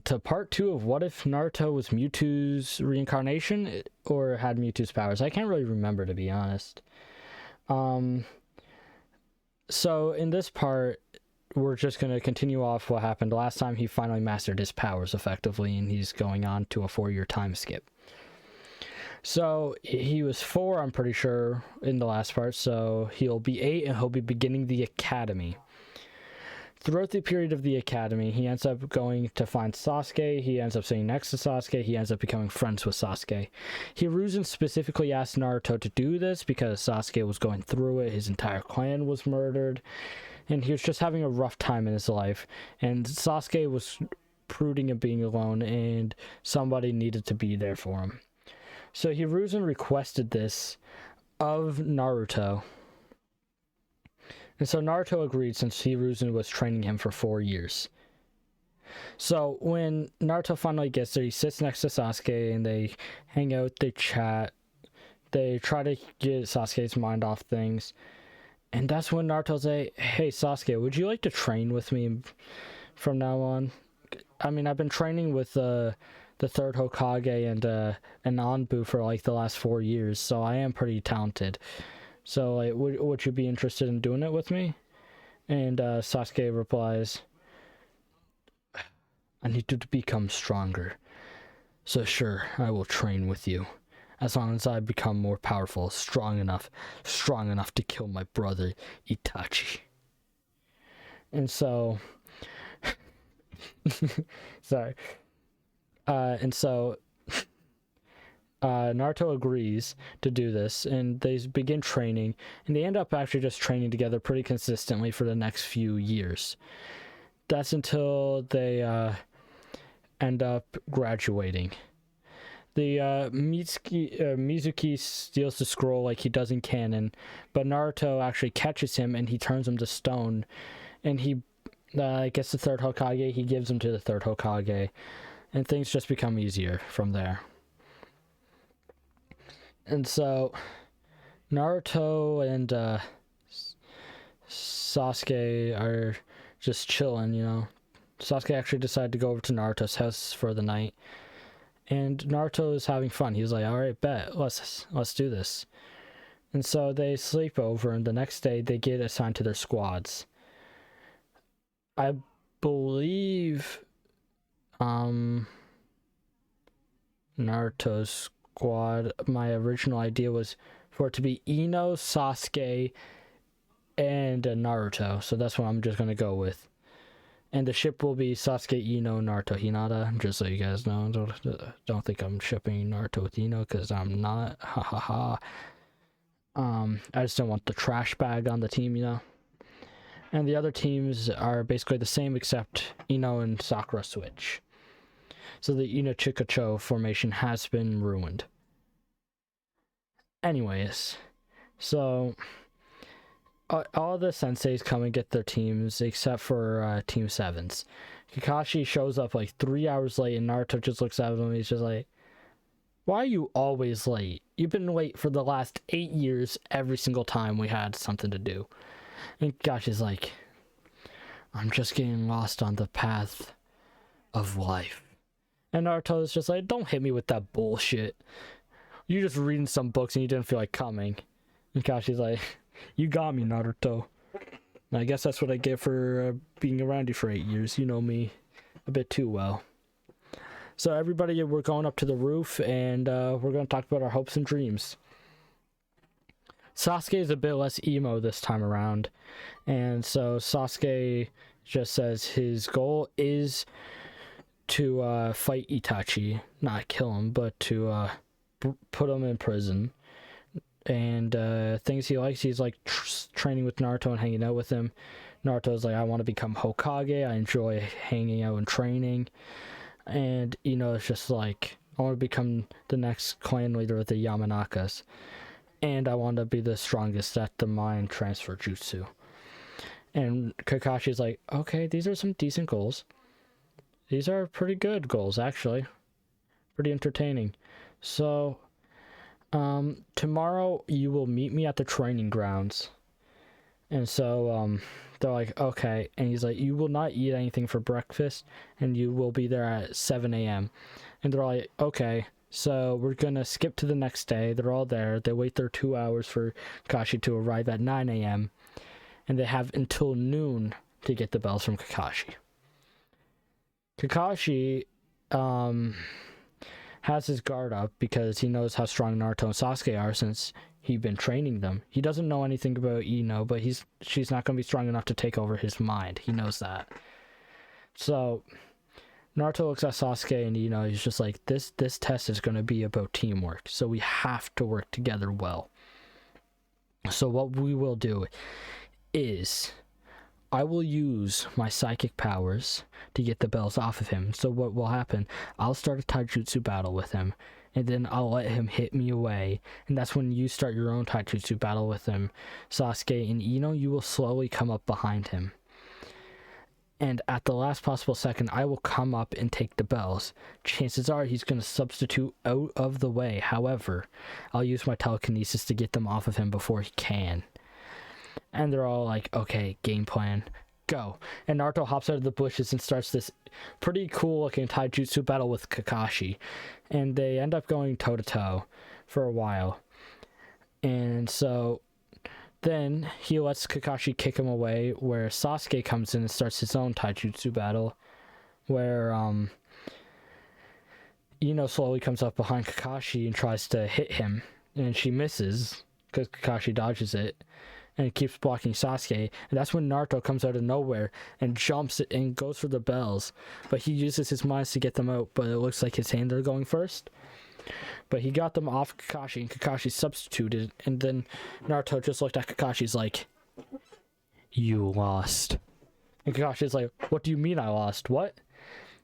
to part 2 of what if Naruto was Mewtwo's reincarnation or had Mewtwo's powers. I can't really remember, to be honest. So in this part, we're just going to continue off what happened last time he finally mastered his powers effectively, and he's going on to a 4-year time skip. So he was 4, I'm pretty sure, in the last part, so he'll be 8 and he'll be beginning the academy. Throughout the period of the academy, he ends up going to find Sasuke, he ends up sitting next to Sasuke, he ends up becoming friends with Sasuke. Hiruzen specifically asked Naruto to do this because Sasuke was going through it, his entire clan was murdered, and he was just having a rough time in his life, and Sasuke was brooding and being alone, and somebody needed to be there for him. So Hiruzen requested this of Naruto. And so Naruto agreed since Hiruzen was training him for 4 years. So when Naruto finally gets there, he sits next to Sasuke and they hang out, they chat. They try to get Sasuke's mind off things. And that's when Naruto's like, hey Sasuke, would you like to train with me from now on? I mean, I've been training with the third Hokage and Anbu for like the last 4 years, so I am pretty talented. So like, would you be interested in doing it with me? And Sasuke replies, I need to become stronger. So sure, I will train with you. As long as I become more powerful, strong enough to kill my brother Itachi. And so sorry. Naruto agrees to do this, and they begin training, and they end up actually just training together pretty consistently for the next few years. That's until they end up graduating. The Mizuki steals the scroll like he does in canon, but Naruto actually catches him and he turns him to stone, and he gets the third Hokage, he gives him to the third Hokage, and things just become easier from there. And so Naruto and Sasuke are just chilling, you know. Sasuke actually decided to go over to Naruto's house for the night, and Naruto is having fun. He was like, alright, bet, let's do this. And so they sleep over, and the next day they get assigned to their squads. I believe Naruto's squad, my original idea was for it to be Ino, Sasuke, and Naruto, so that's what I'm just gonna go with. And the ship will be Sasuke, Ino, Naruto, Hinata, just so you guys know. Don't think I'm shipping Naruto with Ino, because I'm not. Ha ha ha. I just don't want the trash bag on the team, you know. And the other teams are basically the same, except Ino and Sakura switch. So the Ino Chikacho formation has been ruined. Anyways, so all the senseis come and get their teams except for Team 7's. Kakashi shows up like 3 hours late, and Naruto just looks at him and he's just like, why are you always late? You've been late for the last 8 years every single time we had something to do. And Kakashi's like, I'm just getting lost on the path of life. And Naruto is just like, don't hit me with that bullshit. You're just reading some books and you didn't feel like coming. And Kakashi's like, you got me, Naruto. And I guess that's what I get for being around you for 8 years. You know me a bit too well. So everybody, we're going up to the roof, and we're going to talk about our hopes and dreams. Sasuke is a bit less emo this time around, and so Sasuke just says his goal is to fight Itachi, not kill him, but to put him in prison. And things he likes, he's like training with Naruto and hanging out with him. Naruto's like, I want to become Hokage, I enjoy hanging out and training. And it's just like, I want to become the next clan leader of the Yamanakas, and I want to be the strongest at the mind transfer jutsu. And Kakashi's like, okay, these are some decent goals. These are pretty good goals, actually. Pretty entertaining. So tomorrow you will meet me at the training grounds. And so They're like, okay. And he's like, you will not eat anything for breakfast, and you will be there at 7 a.m. And they're like, okay. So we're going to skip to the next day. They're all there. They wait their 2 hours for Kakashi to arrive at 9 a.m. And they have until noon to get the bells from Kakashi. Kakashi has his guard up because he knows how strong Naruto and Sasuke are since he's been training them. He doesn't know anything about Ino, but she's not going to be strong enough to take over his mind. He knows that. So Naruto looks at Sasuke and Ino. He's just like, this test is going to be about teamwork, so we have to work together well. So what we will do is I will use my psychic powers to get the bells off of him. So what will happen, I'll start a taijutsu battle with him, and then I'll let him hit me away, and that's when you start your own taijutsu battle with him. Sasuke and Ino, you will slowly come up behind him. And at the last possible second, I will come up and take the bells. Chances are he's going to substitute out of the way. However, I'll use my telekinesis to get them off of him before he can. And they're all like, okay, game plan, go. And Naruto hops out of the bushes and starts this pretty cool looking taijutsu battle with Kakashi. And they end up going toe to toe for a while. And so then he lets Kakashi kick him away, where Sasuke comes in and starts his own taijutsu battle, where Ino slowly comes up behind Kakashi and tries to hit him, and she misses because Kakashi dodges it and keeps blocking Sasuke. And that's when Naruto comes out of nowhere and jumps and goes for the bells, but he uses his minds to get them out, but it looks like his hands are going first. But he got them off Kakashi, and Kakashi substituted, and then Naruto just looked at Kakashi's like, you lost. And Kakashi's like, what do you mean I lost? What?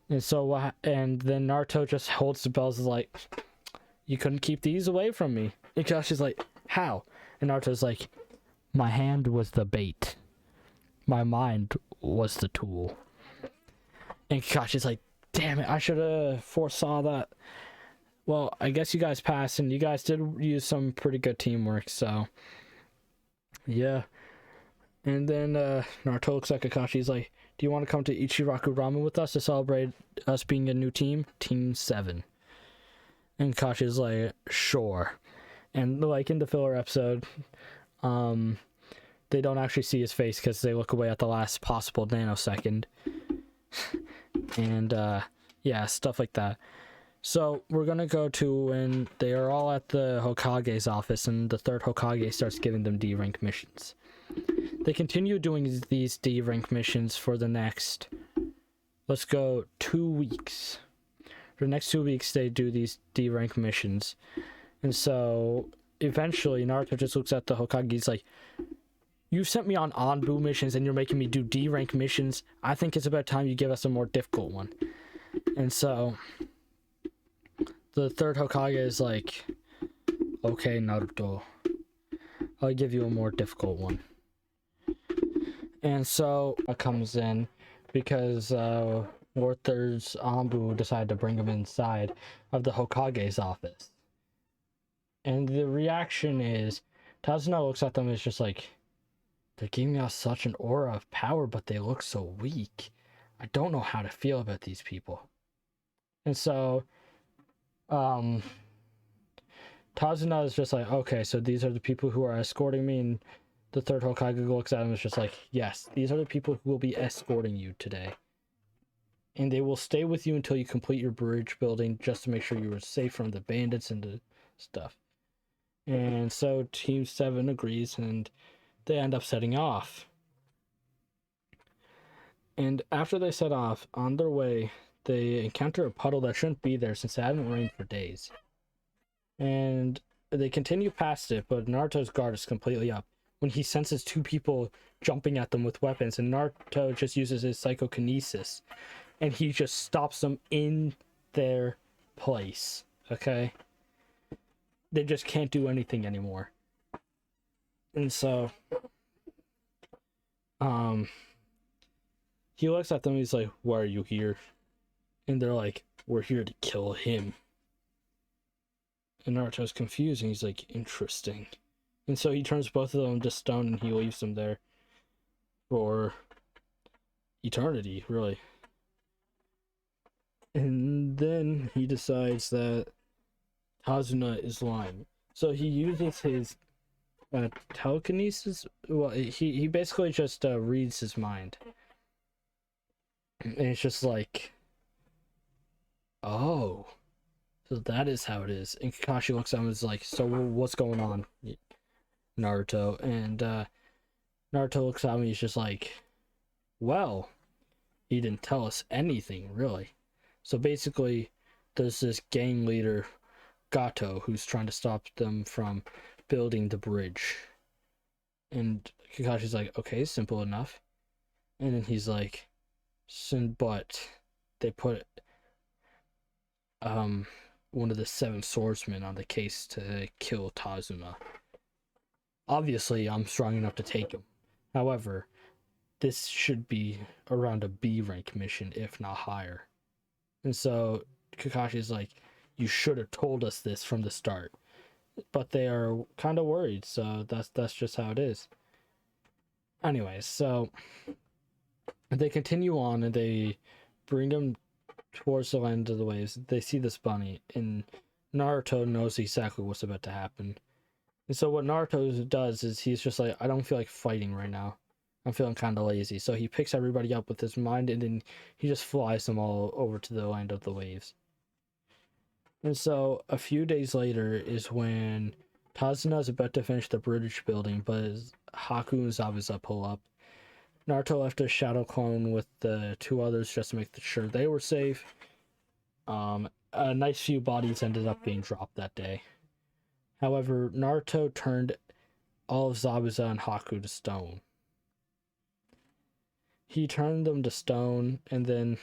And so and then Naruto just holds the bells and is like, you couldn't keep these away from me. And Kakashi's like, how? And Naruto's like, my hand was the bait. My mind was the tool. And Kakashi's like, damn it, I should have foresaw that. Well, I guess you guys passed, and you guys did use some pretty good teamwork, so yeah. And then Naruto looks at Kakashi. He's like, do you want to come to Ichiraku Ramen with us to celebrate us being a new team? Team 7. And Kakashi's like, sure. And like in the filler episode, they don't actually see his face because they look away at the last possible nanosecond. And yeah, stuff like that. So we're going to go to when they are all at the Hokage's office, and the third Hokage starts giving them D-rank missions. They continue doing these D-rank missions for the next, let's go, 2 weeks. For the next 2 weeks, they do these D-rank missions. And so eventually Naruto just looks at the Hokage. He's like, you sent me on Anbu missions and you're making me do D-rank missions. I think it's about time you give us a more difficult one. And so the third Hokage is like, okay, Naruto, I'll give you a more difficult one. And so it comes in because Warther's Anbu decided to bring him inside of the Hokage's office. And the reaction is, Tazuna looks at them and is just like, they're giving us such an aura of power, but they look so weak. I don't know how to feel about these people. And so Tazuna is just like, okay, so these are the people who are escorting me. And the third Hokage looks at him and is just like, yes, these are the people who will be escorting you today. And they will stay with you until you complete your bridge building, just to make sure you are safe from the bandits and the stuff. And so Team 7 agrees, and they end up setting off. And after they set off, on their way, they encounter a puddle that shouldn't be there since it hadn't rained for days. And they continue past it, but Naruto's guard is completely up when he senses 2 people jumping at them with weapons, and Naruto just uses his psychokinesis, and he just stops them in their place, okay? They just can't do anything anymore. And so he looks at them and he's like, why are you here? And they're like, we're here to kill him. And Naruto's confused and he's like, interesting. And so he turns both of them to stone and he leaves them there. for eternity, really. And then he decides that Tazuna is lying. So he uses his telekinesis. Well, he basically just reads his mind. And it's just like, oh, so that is how it is. And Kakashi looks at him and is like, so what's going on, Naruto? And Naruto looks at him and he's just like, well, he didn't tell us anything, really. So basically, there's this gang leader, Gato, who's trying to stop them from building the bridge. And Kakashi's like, okay, simple enough. And then he's like, but they put one of the 7 swordsmen on the case to kill Tazuna. Obviously, I'm strong enough to take him. However, this should be around a B rank mission, if not higher. And so Kakashi's like, you should have told us this from the start. But they are kind of worried, so that's just how it is. Anyways, so they continue on and they bring them towards the land of the waves. They see this bunny, and Naruto knows exactly what's about to happen. And so what Naruto does is he's just like, I don't feel like fighting right now. I'm feeling kind of lazy. So he picks everybody up with his mind, and then he just flies them all over to the land of the waves. And so a few days later is when Tazuna is about to finish the bridge building, but Haku and Zabuza pull up. Naruto left a shadow clone with the 2 others just to make sure they were safe. A nice few bodies ended up being dropped that day. However, Naruto turned all of Zabuza and Haku to stone. He turned them to stone, and then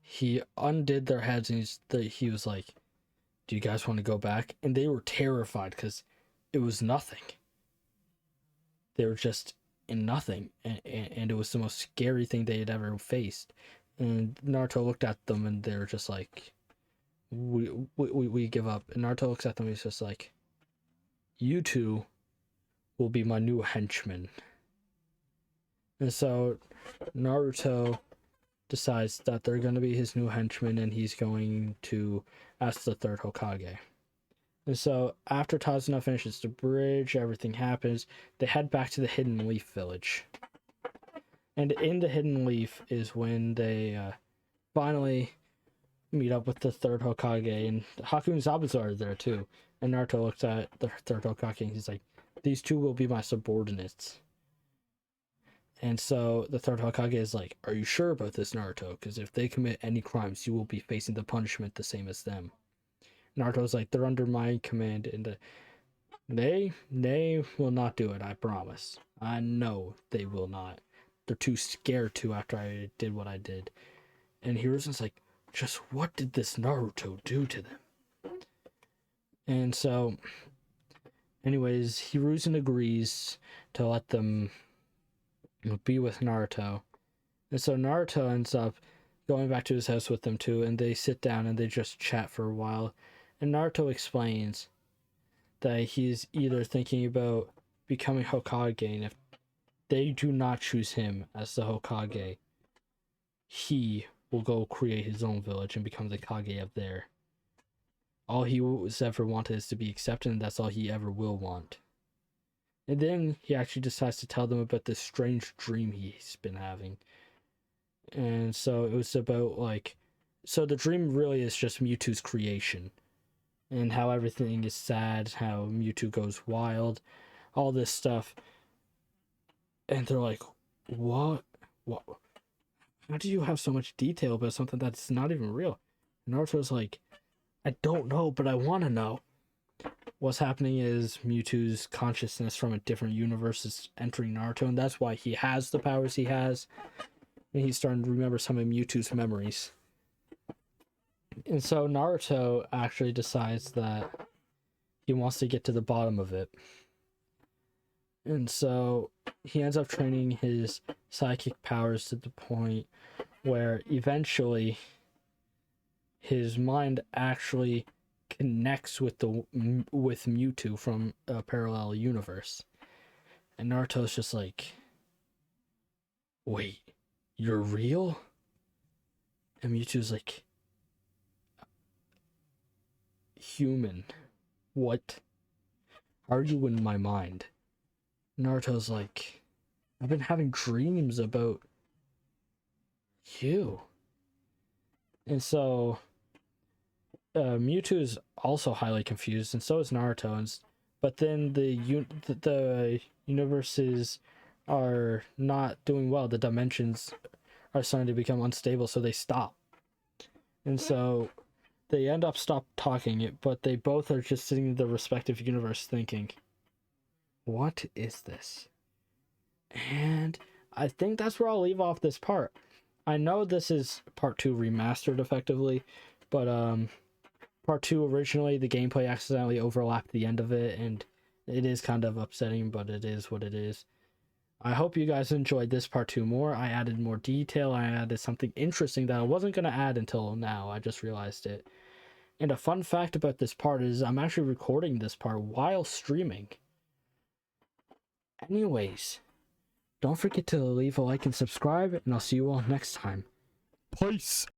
he undid their heads, and he was like, do you guys want to go back? And they were terrified because it was nothing. They were just in nothing, and it was the most scary thing they had ever faced. And Naruto looked at them, and they were just like, we give up. And Naruto looks at them, and he's just like, you 2 will be my new henchmen. And so Naruto decides that they're going to be his new henchmen, and he's going to ask the 3rd Hokage. And so after Tazuna finishes the bridge, everything happens. They head back to the Hidden Leaf village. And in the Hidden Leaf is when they finally meet up with the 3rd Hokage, and Haku and Zabuza are there too. And Naruto looks at the 3rd Hokage and he's like, these 2 will be my subordinates. And so the 3rd Hokage is like, are you sure about this, Naruto? Because if they commit any crimes, you will be facing the punishment the same as them. Naruto's like, they're under my command, and they will not do it, I promise. I know they will not. They're too scared to after I did what I did. And Hiruzen's like, just what did this Naruto do to them? And so, anyways, Hiruzen agrees to let them be with Naruto. And so Naruto ends up going back to his house with them too, and they sit down and they just chat for a while. And Naruto explains that he's either thinking about becoming Hokage, and if they do not choose him as the Hokage, he will go create his own village and become the Kage of there. All he was ever wanted is to be accepted, and that's all he ever will want. And then he actually decides to tell them about this strange dream he's been having. And so it was about so the dream really is just Mewtwo's creation. And how everything is sad, how Mewtwo goes wild, all this stuff. And they're like, what? How do you have so much detail about something that's not even real? And Naruto's like, I don't know, but I want to know. What's happening is Mewtwo's consciousness from a different universe is entering Naruto, and that's why he has the powers he has. And he's starting to remember some of Mewtwo's memories. And so Naruto actually decides that he wants to get to the bottom of it. And so he ends up training his psychic powers to the point where eventually his mind actually connects with Mewtwo from a parallel universe. And Naruto's just like, wait, you're real? And Mewtwo's like, human. What? How are you in my mind? Naruto's like, I've been having dreams about you. And so Mewtwo is also highly confused, and so is Naruto. But then the universes are not doing well. The dimensions are starting to become unstable, so they stop. And so they end up stop talking, but they both are just sitting in their respective universe thinking, what is this? And I think that's where I'll leave off this part. I know this is part 2 remastered effectively, but part 2 originally the gameplay accidentally overlapped the end of it, and it is kind of upsetting, but it is what it is. I hope you guys enjoyed this part 2 more. I added more detail. I added something interesting that I wasn't going to add until now. I just realized it. And a fun fact about this part is I'm actually recording this part while streaming. Anyways, don't forget to leave a like and subscribe, and I'll see you all next time. Peace!